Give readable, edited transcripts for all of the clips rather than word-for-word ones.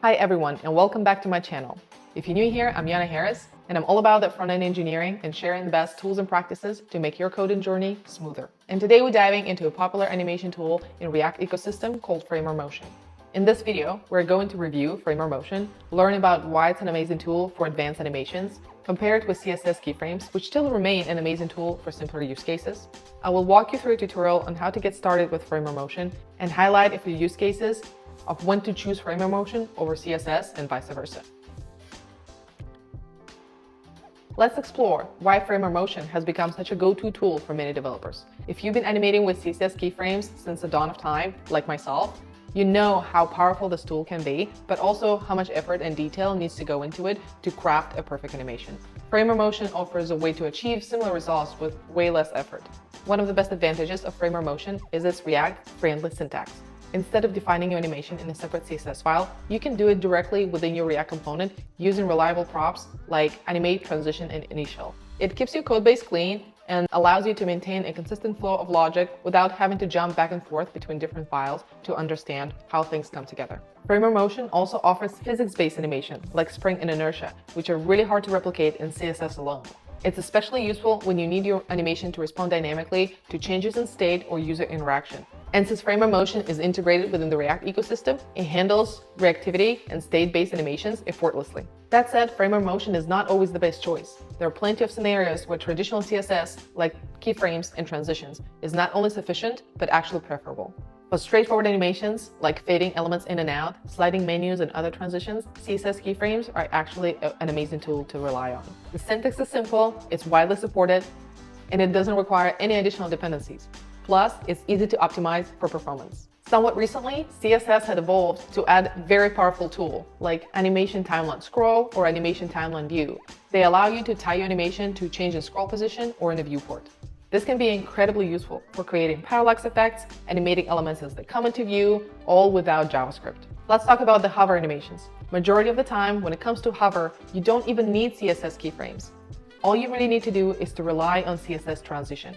Hi everyone, and welcome back to my channel. If you're new here, I'm Yana Harris, and I'm all about the front-end engineering and sharing the best tools and practices to make your coding journey smoother. And today we're diving into a popular animation tool in React ecosystem called Framer Motion. In this video, we're going to review Framer Motion, learn about why it's an amazing tool for advanced animations, compare it with CSS Keyframes, which still remain an amazing tool for simpler use cases. I will walk you through a tutorial on how to get started with Framer Motion and highlight a few use cases of when to choose Framer Motion over CSS and vice versa. Let's explore why Framer Motion has become such a go-to tool for many developers. If you've been animating with CSS Keyframes since the dawn of time, like myself, you know how powerful this tool can be, but also how much effort and detail needs to go into it to craft a perfect animation. Framer Motion offers a way to achieve similar results with way less effort. One of the best advantages of Framer Motion is its React-friendly syntax. Instead of defining your animation in a separate CSS file, you can do it directly within your React component using reliable props like animate, transition, and initial. It keeps your codebase clean and allows you to maintain a consistent flow of logic without having to jump back and forth between different files to understand how things come together. Framer Motion also offers physics-based animation like spring and inertia, which are really hard to replicate in CSS alone. It's especially useful when you need your animation to respond dynamically to changes in state or user interaction. And since Framer Motion is integrated within the React ecosystem, it handles reactivity and state-based animations effortlessly. That said, Framer Motion is not always the best choice. There are plenty of scenarios where traditional CSS, like keyframes and transitions, is not only sufficient, but actually preferable. For straightforward animations, like fading elements in and out, sliding menus, and other transitions, CSS Keyframes are actually an amazing tool to rely on. The syntax is simple, it's widely supported, and it doesn't require any additional dependencies. Plus, it's easy to optimize for performance. Somewhat recently, CSS had evolved to add very powerful tools like animation timeline scroll or animation timeline view. They allow you to tie your animation to change in scroll position or in a viewport. This can be incredibly useful for creating parallax effects, animating elements as they come into view, all without JavaScript. Let's talk about the hover animations. Majority of the time, when it comes to hover, you don't even need CSS keyframes. All you really need to do is to rely on CSS transition.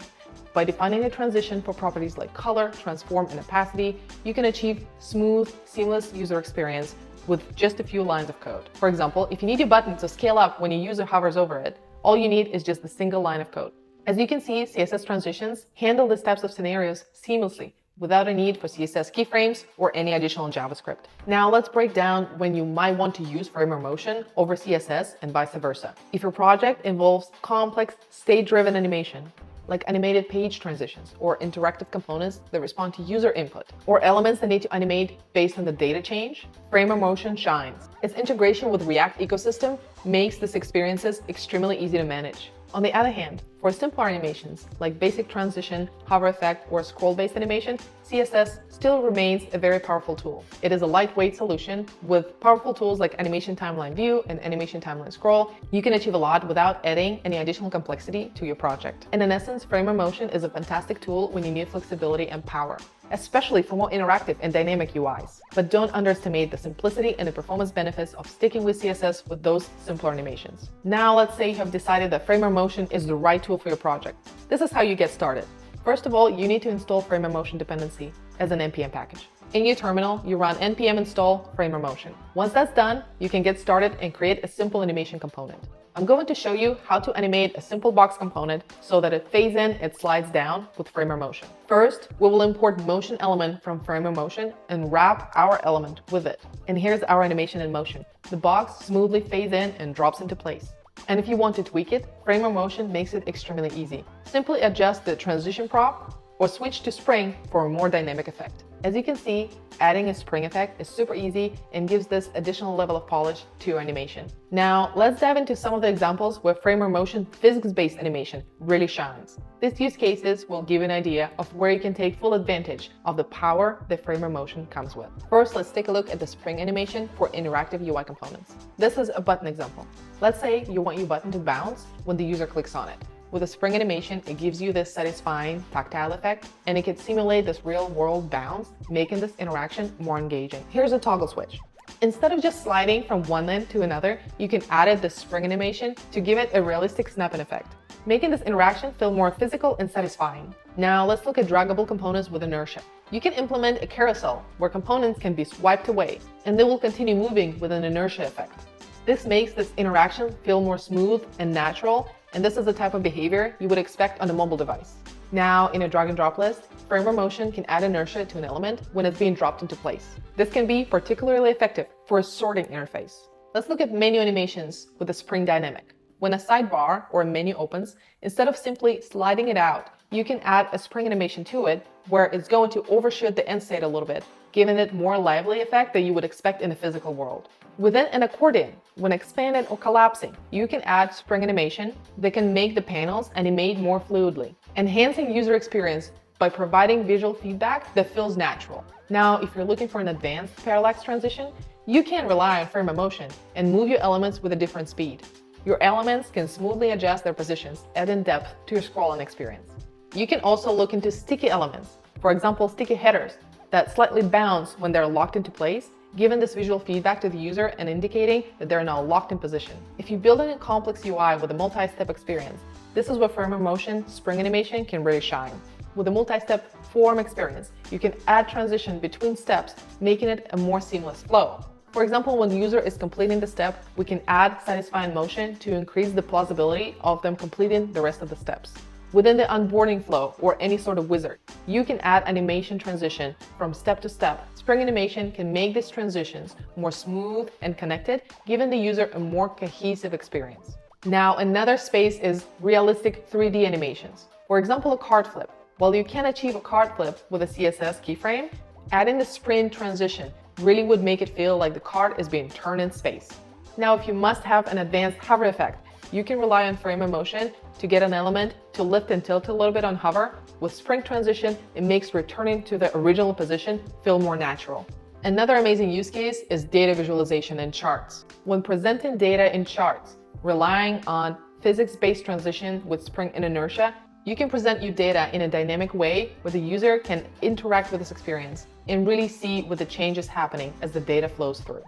By defining a transition for properties like color, transform, and opacity, you can achieve smooth, seamless user experience with just a few lines of code. For example, if you need your button to scale up when your user hovers over it, all you need is just a single line of code. As you can see, CSS transitions handle these types of scenarios seamlessly without a need for CSS keyframes or any additional JavaScript. Now let's break down when you might want to use Framer Motion over CSS and vice versa. If your project involves complex state-driven animation, like animated page transitions or interactive components that respond to user input, or elements that need to animate based on the data change, Framer Motion shines. Its integration with React ecosystem makes these experiences extremely easy to manage. On the other hand, for simpler animations like basic transition, hover effect, or scroll-based animation, CSS still remains a very powerful tool. It is a lightweight solution with powerful tools like animation timeline view and animation timeline scroll. You can achieve a lot without adding any additional complexity to your project. And in essence, Framer Motion is a fantastic tool when you need flexibility and power, especially for more interactive and dynamic UIs. But don't underestimate the simplicity and the performance benefits of sticking with CSS with those simpler animations. Now, let's say you have decided that Framer Motion is the right tool for your project. This is how you get started. First of all, you need to install Framer Motion dependency as an npm package. In your terminal, you run npm install Framer Motion. Once that's done, you can get started and create a simple animation component. I'm going to show you how to animate a simple box component so that it fades in and slides down with Framer Motion. First, we will import motion element from Framer Motion and wrap our element with it. And here's our animation in motion. The box smoothly fades in and drops into place. And if you want to tweak it, Framer Motion makes it extremely easy. Simply adjust the transition prop or switch to spring for a more dynamic effect. As you can see, adding a spring effect is super easy and gives this additional level of polish to your animation. Now, let's dive into some of the examples where Framer Motion physics-based animation really shines. These use cases will give you an idea of where you can take full advantage of the power that Framer Motion comes with. First, let's take a look at the spring animation for interactive UI components. This is a button example. Let's say you want your button to bounce when the user clicks on it. With a spring animation, it gives you this satisfying tactile effect, and it can simulate this real-world bounce, making this interaction more engaging. Here's a toggle switch. Instead of just sliding from one end to another, you can add this spring animation to give it a realistic snapping effect, making this interaction feel more physical and satisfying. Now let's look at draggable components with inertia. You can implement a carousel where components can be swiped away and they will continue moving with an inertia effect. This makes this interaction feel more smooth and natural, and this is the type of behavior you would expect on a mobile device. Now, in a drag and drop list, framer motion can add inertia to an element when it's being dropped into place. This can be particularly effective for a sorting interface. Let's look at menu animations with a spring dynamic. When a sidebar or a menu opens, instead of simply sliding it out, you can add a spring animation to it where it's going to overshoot the end state a little bit, giving it more lively effect that you would expect in a physical world. Within an accordion, when expanded or collapsing, you can add spring animation that can make the panels animate more fluidly, enhancing user experience by providing visual feedback that feels natural. Now, if you're looking for an advanced parallax transition, you can rely on framer motion and move your elements with a different speed. Your elements can smoothly adjust their positions, adding depth to your scrolling experience. You can also look into sticky elements, for example, sticky headers that slightly bounce when they're locked into place, giving this visual feedback to the user and indicating that they're now locked in position. If you're building a complex UI with a multi-step experience, this is where framer motion spring animation can really shine. With a multi-step form experience, you can add transition between steps, making it a more seamless flow. For example, when the user is completing the step, we can add satisfying motion to increase the plausibility of them completing the rest of the steps. Within the onboarding flow or any sort of wizard, you can add animation transition from step to step. Spring animation can make these transitions more smooth and connected, giving the user a more cohesive experience. Now, another space is realistic 3D animations. For example, a card flip. While you can achieve a card flip with a CSS keyframe, adding the spring transition really would make it feel like the card is being turned in space. Now, if you must have an advanced hover effect, you can rely on framer motion to get an element to lift and tilt a little bit on hover. With spring transition, it makes returning to the original position feel more natural. Another amazing use case is data visualization in charts. When presenting data in charts, relying on physics-based transition with spring and inertia, you can present your data in a dynamic way where the user can interact with this experience and really see what the change is happening as the data flows through.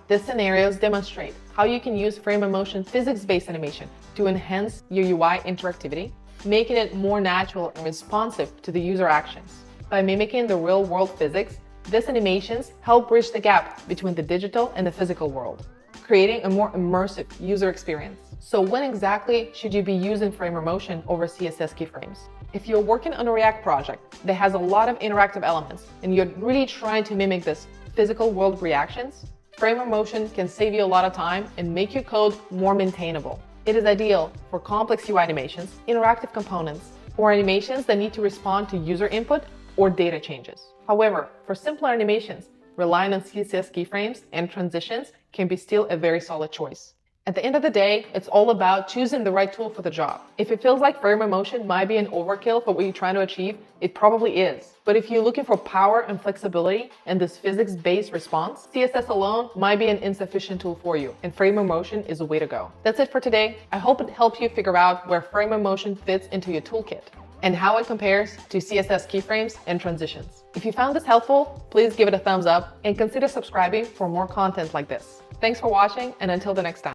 These scenarios demonstrate how you can use framer motion physics-based animation to enhance your UI interactivity, making it more natural and responsive to the user actions. By mimicking the real-world physics, these animations help bridge the gap between the digital and the physical world, creating a more immersive user experience. So when exactly should you be using framer motion over CSS keyframes? If you're working on a React project that has a lot of interactive elements and you're really trying to mimic this physical world reactions, framer motion can save you a lot of time and make your code more maintainable. It is ideal for complex UI animations, interactive components, or animations that need to respond to user input or data changes. However, for simpler animations, relying on CSS keyframes and transitions can be still a very solid choice. At the end of the day, it's all about choosing the right tool for the job. If it feels like framer motion might be an overkill for what you're trying to achieve, it probably is. But if you're looking for power and flexibility and this physics-based response, CSS alone might be an insufficient tool for you, and framer motion is a way to go. That's it for today. I hope it helped you figure out where framer motion fits into your toolkit and how it compares to CSS keyframes and transitions. If you found this helpful, please give it a thumbs up and consider subscribing for more content like this. Thanks for watching, and until the next time.